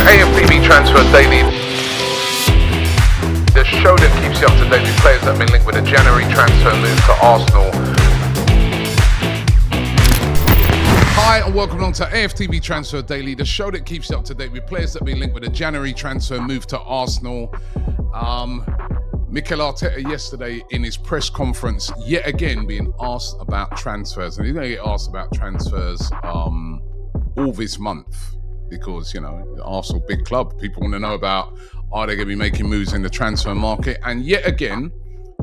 AFTV Transfer Daily, the show that keeps you up to date with players that have been linked with a January transfer move to Arsenal. Hi and welcome along to AFTV Transfer Daily, the show that keeps you up to date with players that have been linked with a January transfer move to Arsenal. Mikel Arteta yesterday in his press conference, yet again being asked about transfers. And he's going to get asked about transfers all this month because, you know, Arsenal, big club. People want to know about, are they going to be making moves in the transfer market? And yet again,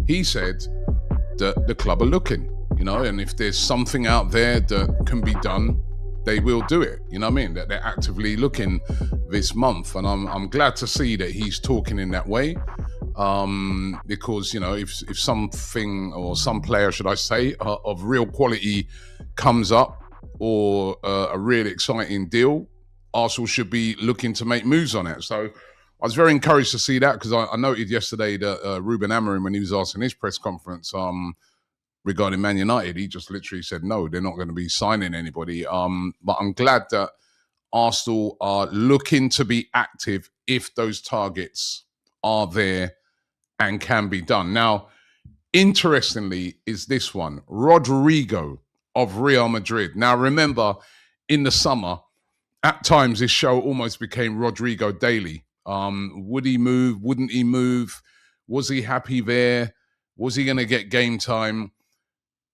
he said that the club are looking. You know, and if there's something out there that can be done, they will do it. You know what I mean? That they're actively looking this month. And I'm glad to see that he's talking in that way. Because, you know, if something or some player, should I say, of real quality comes up or a really exciting deal, Arsenal should be looking to make moves on it. So I was very encouraged to see that because I noted yesterday that Ruben Amorim, when he was asked in his press conference, regarding Man United, he just literally said, no, they're not going to be signing anybody. But I'm glad that Arsenal are looking to be active if those targets are there and can be done. Now, interestingly, is this one, Rodrygo of Real Madrid. Now, remember, in the summer, at times this show almost became Rodrygo Daily. Would he move? Wouldn't he move? Was he happy there? Was he going to get game time?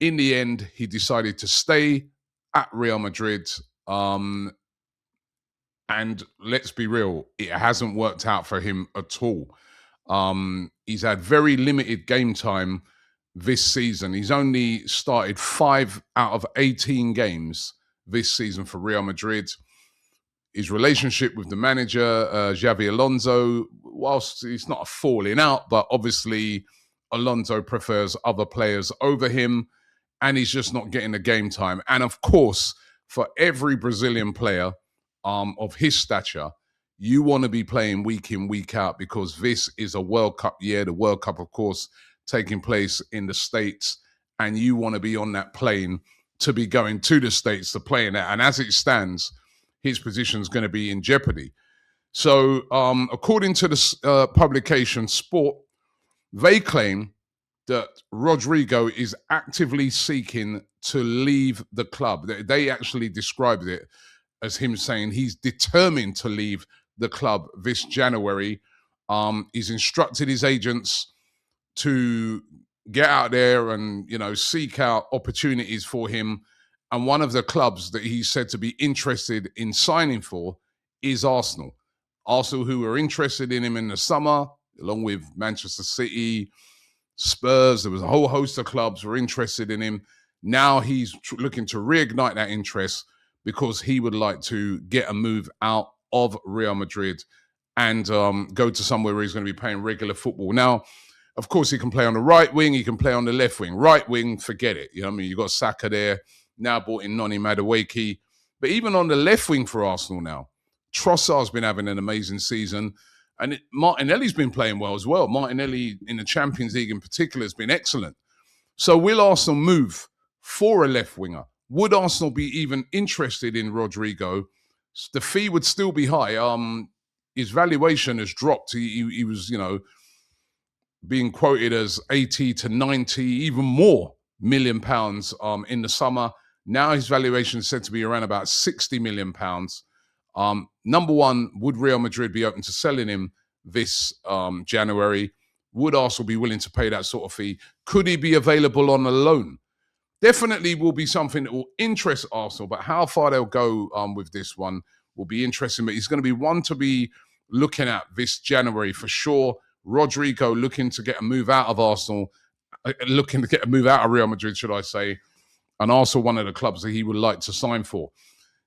In the end, he decided to stay at Real Madrid. And let's be real, it hasn't worked out for him at all. He's had very limited game time this season. He's only started 5 out of 18 games this season for Real Madrid. His relationship with the manager, Xabi Alonso, whilst it's not a falling out, but obviously Alonso prefers other players over him. And he's just not getting the game time. And of course, for every Brazilian player of his stature, you want to be playing week in, week out because this is a World Cup year. The World Cup, of course, taking place in the States. And you want to be on that plane to be going to the States to play in that. And as it stands, his position is going to be in jeopardy. So according to the publication Sport, they claim that Rodrygo is actively seeking to leave the club. They actually described it as him saying he's determined to leave the club this January. He's instructed his agents to get out there and, you know, seek out opportunities for him. And one of the clubs that he's said to be interested in signing for is Arsenal. Arsenal, who were interested in him in the summer, along with Manchester City, Spurs, there was a whole host of clubs were interested in him. Now he's looking to reignite that interest because he would like to get a move out of Real Madrid and go to somewhere where he's going to be playing regular football. Now, of course, he can play on the right wing, he can play on the left wing. Right wing, forget it. You know what I mean? You got Saka there, now brought in Noni Madueke. But even on the left wing for Arsenal now, Trossard's been having an amazing season. And Martinelli's been playing well as well. Martinelli in the Champions League in particular has been excellent. So will Arsenal move for a left winger? Would Arsenal be even interested in Rodrygo? The fee would still be high. His valuation has dropped. He was, you know, being quoted as 80 to 90, even more million pounds in the summer. Now his valuation is said to be around about 60 million pounds. Number one, would Real Madrid be open to selling him this January? Would Arsenal be willing to pay that sort of fee? Could he be available on a loan? Definitely will be something that will interest Arsenal, but how far they'll go with this one will be interesting. But he's going to be one to be looking at this January for sure. Rodrygo looking to get a move out of Arsenal, looking to get a move out of Real Madrid, should I say, and also one of the clubs that he would like to sign for.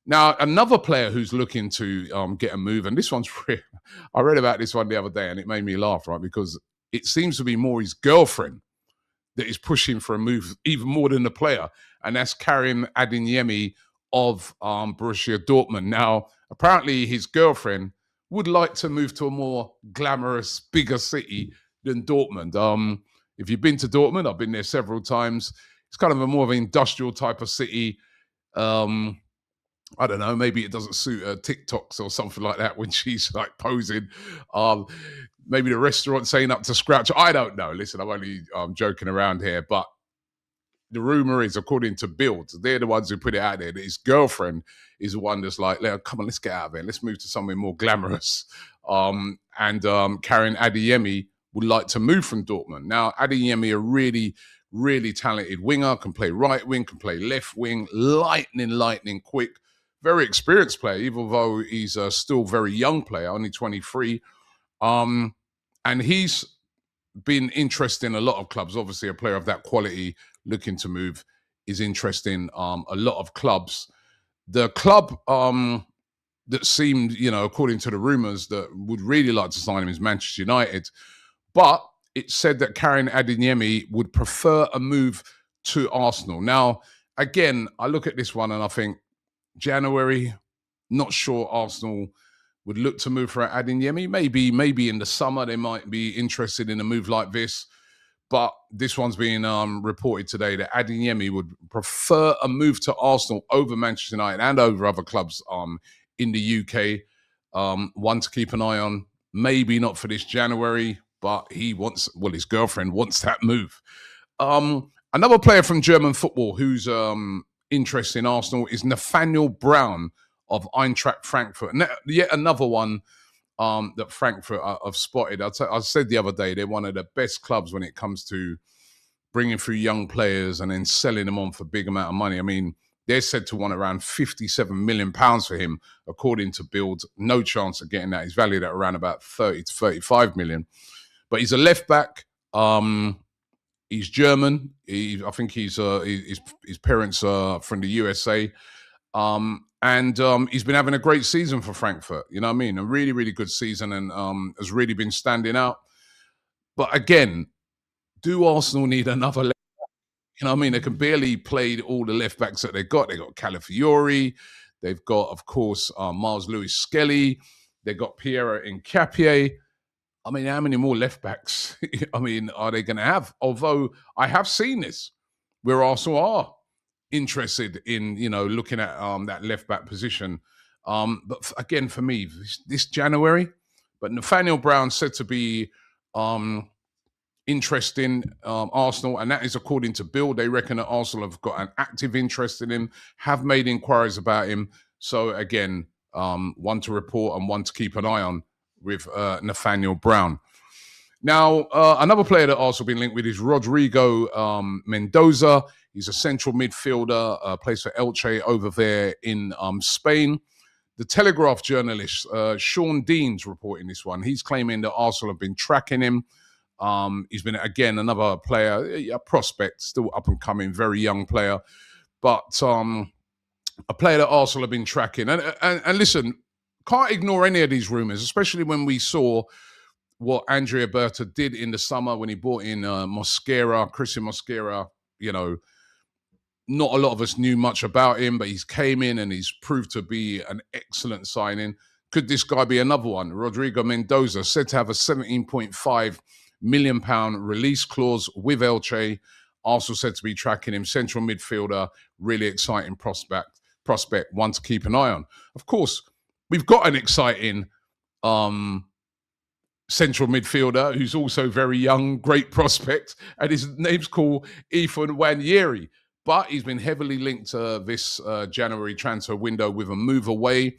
Now, another player who's looking to get a move, and this one's real. I read about this one the other day and it made me laugh, right? Because it seems to be more his girlfriend that is pushing for a move even more than the player. And that's Karim Adeyemi of Borussia Dortmund. Now, apparently his girlfriend would like to move to a more glamorous, bigger city than Dortmund. If you've been to Dortmund, I've been there several times. It's kind of a more of an industrial type of city. I don't know, maybe it doesn't suit her TikToks or something like that when she's like posing. Um, maybe the restaurant saying up to scratch. I don't know. Listen, I'm only joking around here, but the rumor is, according to Build, they're the ones who put it out there, that his girlfriend is the one that's like, come on, let's get out of here. Let's move to somewhere more glamorous. And Karim Adeyemi would like to move from Dortmund. Now, Adeyemi, a really, really talented winger, can play right wing, can play left wing, lightning quick, very experienced player, even though he's a still very young player, only 23. And he's been interested in a lot of clubs. Obviously, a player of that quality looking to move is interesting a lot of clubs. The club that seemed, according to the rumours, that would really like to sign him is Manchester United. But it said that Karim Adeyemi would prefer a move to Arsenal. Now, again, I look at this one and I think January, not sure Arsenal would look to move for Adeyemi. Maybe in the summer they might be interested in a move like this. But this one's being reported today that Adeyemi would prefer a move to Arsenal over Manchester United and over other clubs in the UK. One to keep an eye on. Maybe not for this January, but his girlfriend wants that move. Another player from German football who's interested in Arsenal is Nathaniel Brown of Eintracht Frankfurt. And yet another one that Frankfurt have spotted. I said the other day, they're one of the best clubs when it comes to bringing through young players and then selling them on for a big amount of money. I mean, they're said to want around £57 million for him, according to Build. No chance of getting that. He's valued at around about 30 to 35 million. But he's a left back. He's German. I think his parents are from the USA. And he's been having a great season for Frankfurt. You know what I mean? A really, really good season, and has really been standing out. But again, do Arsenal need another left back? You know what I mean? They can barely play all the left backs that they've got. They've got Calafiori. They've got, of course, Miles Lewis-Skelly. They've got Piero Incapie. I mean, how many more left backs, I mean, are they going to have? Although I have seen this, where Arsenal are interested in, looking at that left back position. But again, for me, this January, but Nathaniel Brown said to be interested in Arsenal, and that is according to Bill. They reckon that Arsenal have got an active interest in him, have made inquiries about him. So again, one to report and one to keep an eye on with Nathaniel Brown. Now, another player that also been linked with is Rodrigo Mendoza. He's a central midfielder, plays for Elche over there in Spain. The Telegraph journalist, Sean Dean's reporting this one. He's claiming that Arsenal have been tracking him. He's been, again, another player, a prospect, still up and coming, very young player. But a player that Arsenal have been tracking. And listen, can't ignore any of these rumours, especially when we saw what Andrea Berta did in the summer when he brought in Christian Mosquera. Not a lot of us knew much about him, but he's came in and he's proved to be an excellent signing. Could this guy be another one? Rodrigo Mendoza, said to have a £17.5 million release clause with Elche. Arsenal said to be tracking him. Central midfielder, really exciting prospect, one to keep an eye on. Of course, we've got an exciting central midfielder who's also very young, great prospect, and his name's called Ethan Nwaneri. But he's been heavily linked to this January transfer window with a move away.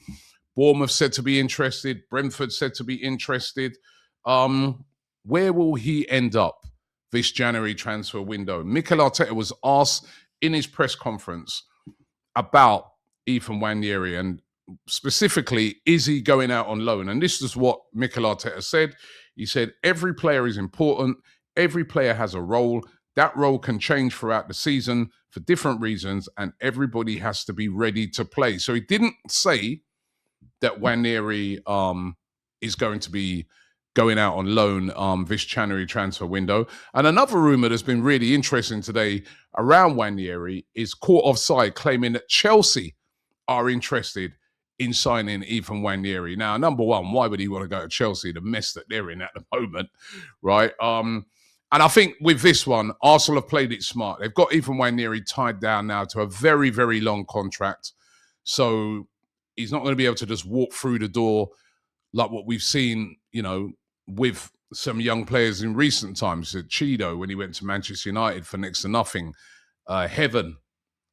Bournemouth said to be interested. Brentford said to be interested. Where will he end up this January transfer window? Mikel Arteta was asked in his press conference about Ethan Nwaneri and specifically, is he going out on loan? And this is what Mikel Arteta said. He said, every player is important. Every player has a role. That role can change throughout the season for different reasons, and everybody has to be ready to play. So he didn't say that Nwaneri is going to be going out on loan this January transfer window. And another rumor that's been really interesting today around Nwaneri is Court Offside claiming that Chelsea are interested in signing Ethan Nwaneri. Now, number one, why would he want to go to Chelsea? The mess that they're in at the moment, right? And I think with this one, Arsenal have played it smart. They've got Ethan Nwaneri tied down now to a very, very long contract. So he's not going to be able to just walk through the door like what we've seen, with some young players in recent times. Cheeto, when he went to Manchester United for next to nothing. Heaven,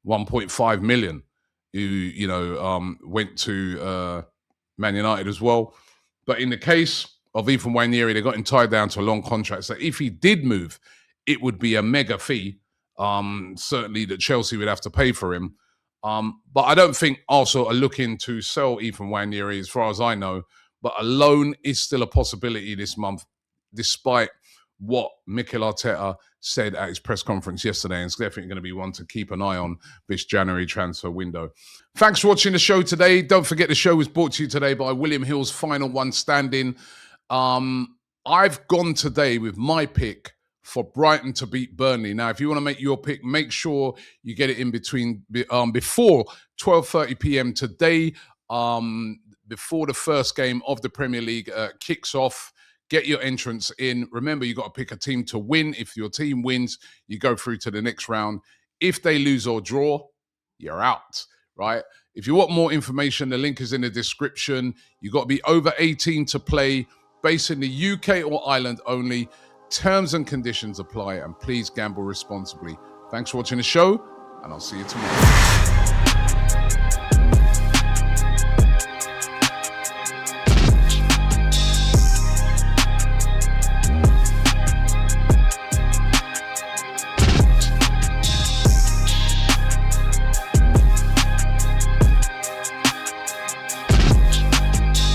1.5 million, who, went to Man United as well. But in the case of Ethan Nwaneri, they got him tied down to a long contract. So if he did move, it would be a mega fee, certainly that Chelsea would have to pay for him. But I don't think Arsenal are looking to sell Ethan Nwaneri, as far as I know. But a loan is still a possibility this month, despite what Mikel Arteta said at his press conference yesterday. And it's definitely going to be one to keep an eye on this January transfer window. Thanks for watching the show today. Don't forget the show was brought to you today by William Hill's Final One Standing. I've gone today with my pick for Brighton to beat Burnley. Now, if you want to make your pick, make sure you get it in before 12:30 p.m. today, before the first game of the Premier League kicks off. Get your entrance in. Remember, you got to pick a team to win. If your team wins, you go through to the next round. If they lose or draw, you're out, right? If you want more information, the link is in the description. You got to be over 18 to play, based in the UK or Ireland only. Terms and conditions apply, and please gamble responsibly. Thanks for watching the show, and I'll see you tomorrow.